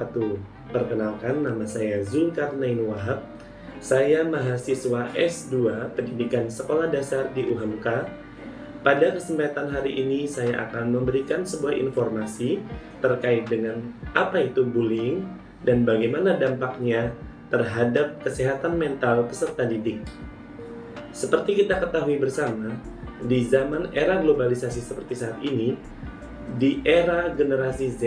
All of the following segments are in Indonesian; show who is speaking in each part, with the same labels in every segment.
Speaker 1: wabarakatuh. Perkenalkan, nama saya Zulkarnain Wahab. Saya mahasiswa S2 Pendidikan Sekolah Dasar di UHAMKA. Pada kesempatan hari ini saya akan memberikan sebuah informasi terkait dengan apa itu bullying dan bagaimana dampaknya terhadap kesehatan mental peserta didik. Seperti kita ketahui bersama, di zaman era globalisasi seperti saat ini, di era generasi Z,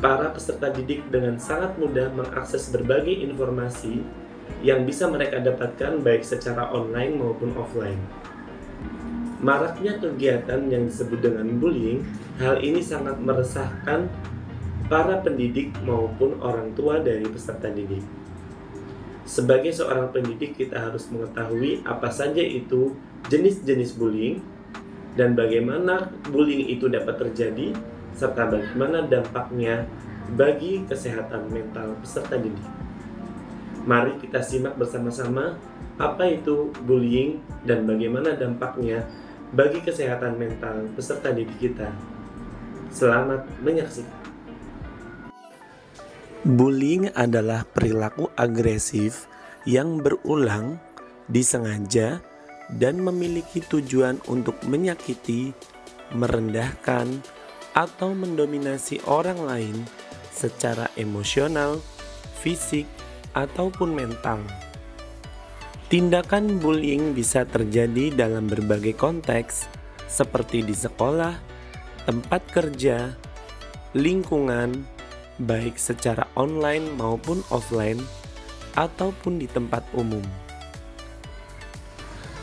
Speaker 1: para peserta didik dengan sangat mudah mengakses berbagai informasi yang bisa mereka dapatkan baik secara online maupun offline. Maraknya kegiatan yang disebut dengan bullying, hal ini sangat meresahkan para pendidik maupun orang tua dari peserta didik. Sebagai seorang pendidik, kita harus mengetahui apa saja itu jenis-jenis bullying dan bagaimana bullying itu dapat terjadi, serta bagaimana dampaknya bagi kesehatan mental peserta didik. Mari kita simak bersama-sama apa itu bullying dan bagaimana dampaknya bagi kesehatan mental peserta didik kita. Selamat menyaksikan.
Speaker 2: Bullying adalah perilaku agresif yang berulang, disengaja, dan memiliki tujuan untuk menyakiti, merendahkan, atau mendominasi orang lain secara emosional, fisik, ataupun mental. Tindakan bullying bisa terjadi dalam berbagai konteks, seperti di sekolah, tempat kerja, lingkungan, baik secara online maupun offline, ataupun di tempat umum.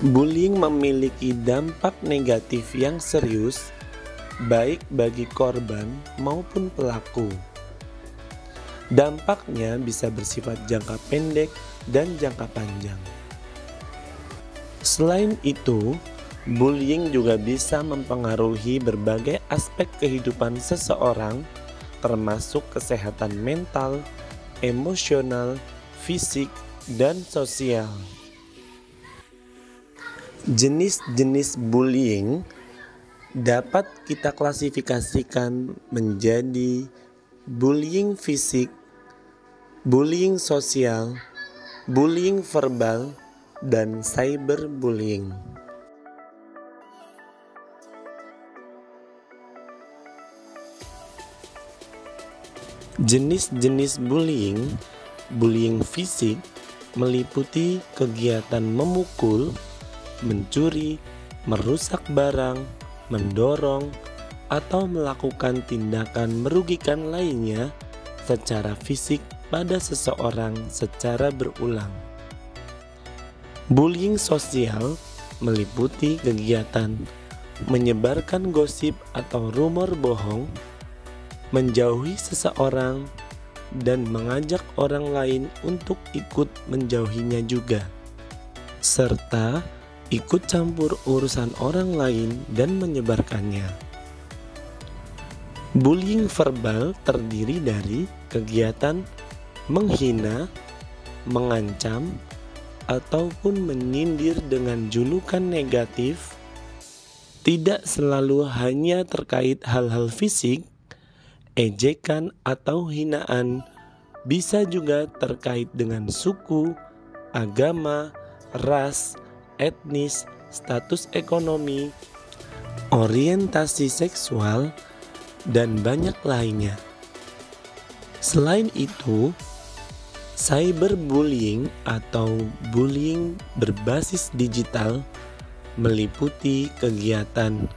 Speaker 2: Bullying memiliki dampak negatif yang serius, baik bagi korban maupun pelaku. Dampaknya bisa bersifat jangka pendek dan jangka panjang. Selain itu, bullying juga bisa mempengaruhi berbagai aspek kehidupan seseorang, termasuk kesehatan mental, emosional, fisik, dan sosial. Jenis-jenis bullying dapat kita klasifikasikan menjadi bullying fisik, bullying sosial, bullying verbal, dan cyberbullying. Jenis-jenis bullying, bullying fisik meliputi kegiatan memukul, mencuri, merusak barang, mendorong, atau melakukan tindakan merugikan lainnya secara fisik pada seseorang secara berulang. Bullying sosial meliputi kegiatan menyebarkan gosip atau rumor bohong, menjauhi seseorang, dan mengajak orang lain untuk ikut menjauhinya juga, serta ikut campur urusan orang lain dan menyebarkannya. Bullying verbal terdiri dari kegiatan menghina, mengancam, ataupun menyindir dengan julukan negatif, tidak selalu hanya terkait hal-hal fisik. Ejekan atau hinaan bisa juga terkait dengan suku, agama, ras, etnis, status ekonomi, orientasi seksual, dan banyak lainnya. Selain itu, cyberbullying atau bullying berbasis digital meliputi kegiatan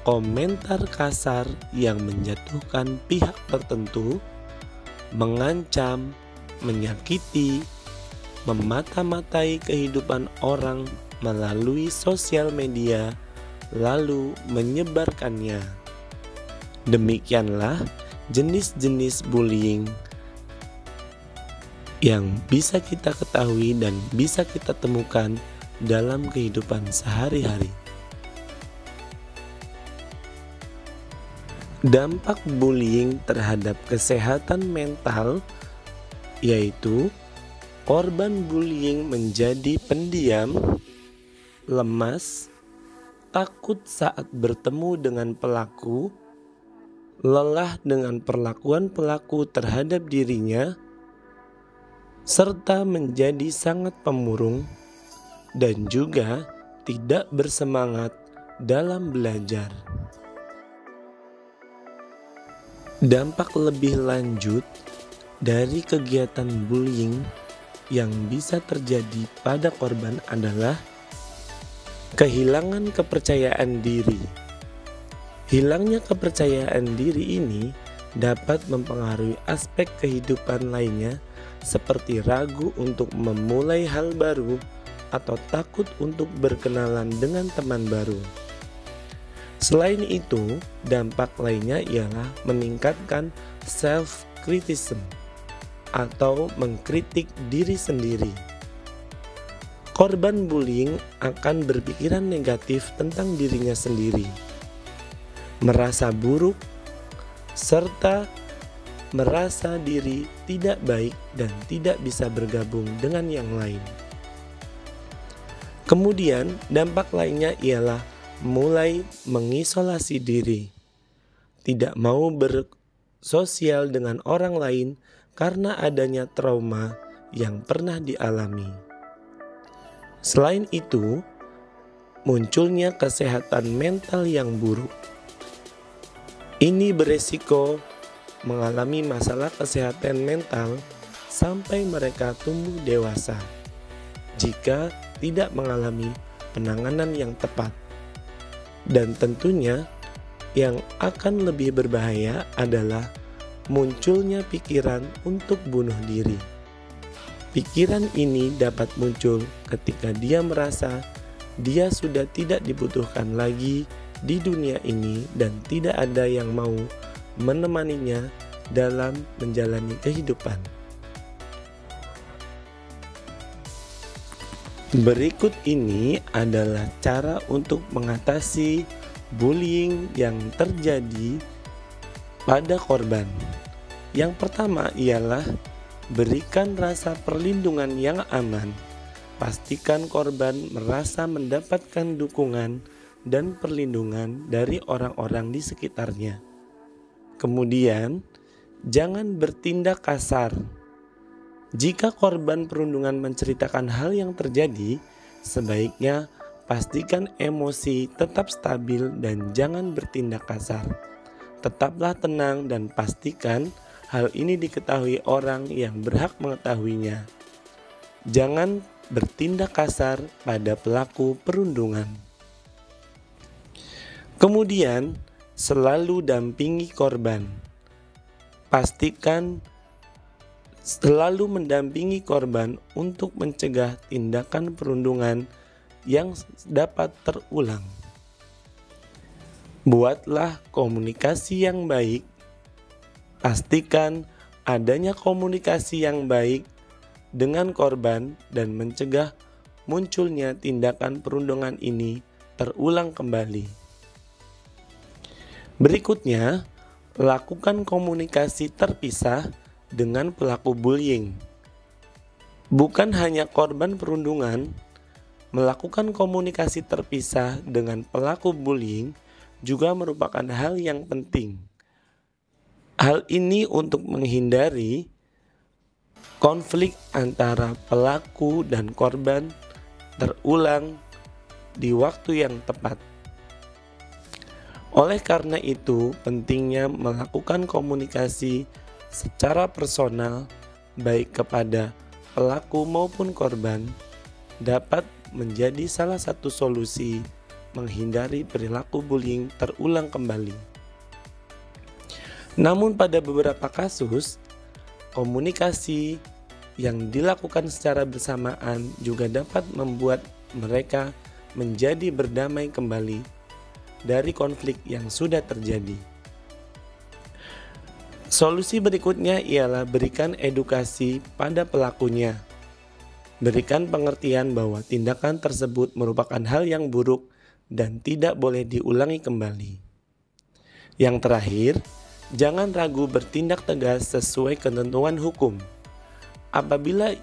Speaker 2: komentar kasar yang menjatuhkan pihak tertentu, mengancam, menyakiti, memata-matai kehidupan orang melalui sosial media, lalu menyebarkannya. Demikianlah jenis-jenis bullying yang bisa kita ketahui dan bisa kita temukan dalam kehidupan sehari-hari. Dampak bullying terhadap kesehatan mental yaitu korban bullying menjadi pendiam, lemas, takut saat bertemu dengan pelaku, lelah dengan perlakuan pelaku terhadap dirinya, serta menjadi sangat pemurung dan juga tidak bersemangat dalam belajar. Dampak lebih lanjut dari kegiatan bullying yang bisa terjadi pada korban adalah kehilangan kepercayaan diri. Hilangnya kepercayaan diri ini dapat mempengaruhi aspek kehidupan lainnya seperti ragu untuk memulai hal baru atau takut untuk berkenalan dengan teman baru. Selain itu, dampak lainnya ialah meningkatkan self-criticism atau mengkritik diri sendiri. Korban bullying akan berpikiran negatif tentang dirinya sendiri, merasa buruk, serta merasa diri tidak baik dan tidak bisa bergabung dengan yang lain. Kemudian dampak lainnya ialah mulai mengisolasi diri, tidak mau bersosial dengan orang lain karena adanya trauma yang pernah dialami. Selain itu, munculnya kesehatan mental yang buruk. Ini beresiko mengalami masalah kesehatan mental sampai mereka tumbuh dewasa jika tidak mengalami penanganan yang tepat. Dan tentunya yang akan lebih berbahaya adalah munculnya pikiran untuk bunuh diri. Pikiran ini dapat muncul ketika dia merasa dia sudah tidak dibutuhkan lagi di dunia ini dan tidak ada yang mau menemaninya dalam menjalani kehidupan. Berikut ini adalah cara untuk mengatasi bullying yang terjadi pada korban. Yang pertama ialah berikan rasa perlindungan yang aman. Pastikan korban merasa mendapatkan dukungan dan perlindungan dari orang-orang di sekitarnya. Kemudian, jangan bertindak kasar. Jika korban perundungan menceritakan hal yang terjadi, sebaiknya pastikan emosi tetap stabil dan jangan bertindak kasar. Tetaplah tenang dan pastikan hal ini diketahui orang yang berhak mengetahuinya. Jangan bertindak kasar pada pelaku perundungan. Kemudian, selalu dampingi korban. Pastikan selalu mendampingi korban untuk mencegah tindakan perundungan yang dapat terulang. Buatlah komunikasi yang baik. Pastikan adanya komunikasi yang baik dengan korban dan mencegah munculnya tindakan perundungan ini terulang kembali. Berikutnya, lakukan komunikasi terpisah dengan pelaku bullying. Bukan hanya korban perundungan, melakukan komunikasi terpisah dengan pelaku bullying juga merupakan hal yang penting. Hal ini untuk menghindari konflik antara pelaku dan korban terulang di waktu yang tepat. Oleh karena itu, pentingnya melakukan komunikasi secara personal baik kepada pelaku maupun korban dapat menjadi salah satu solusi menghindari perilaku bullying terulang kembali. Namun pada beberapa kasus, komunikasi yang dilakukan secara bersamaan juga dapat membuat mereka menjadi berdamai kembali dari konflik yang sudah terjadi. Solusi berikutnya ialah berikan edukasi pada pelakunya. Berikan pengertian bahwa tindakan tersebut merupakan hal yang buruk dan tidak boleh diulangi kembali. Yang terakhir, jangan ragu bertindak tegas sesuai ketentuan hukum. Apabila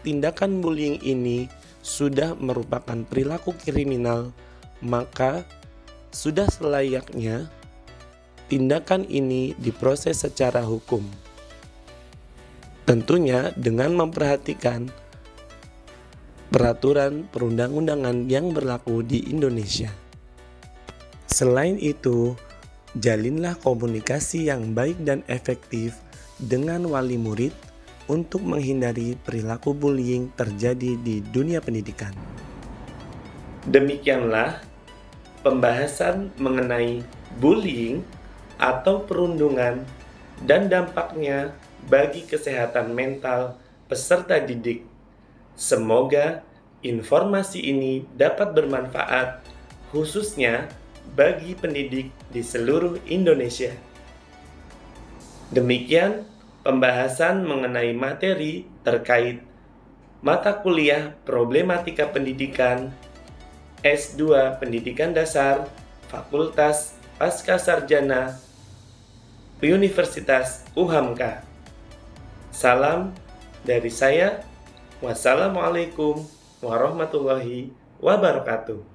Speaker 2: tindakan bullying ini sudah merupakan perilaku kriminal, maka sudah selayaknya tindakan ini diproses secara hukum. Tentunya dengan memperhatikan peraturan perundang-undangan yang berlaku di Indonesia. Selain itu, jalinlah komunikasi yang baik dan efektif dengan wali murid untuk menghindari perilaku bullying terjadi di dunia pendidikan.
Speaker 1: Demikianlah pembahasan mengenai bullying atau perundungan dan dampaknya bagi kesehatan mental peserta didik. Semoga informasi ini dapat bermanfaat khususnya bagi pendidik di seluruh Indonesia. Demikian pembahasan mengenai materi terkait mata kuliah Problematika Pendidikan S2 Pendidikan Dasar Fakultas Pascasarjana Universitas UHAMKA. Salam dari saya. Wassalamualaikum warahmatullahi wabarakatuh.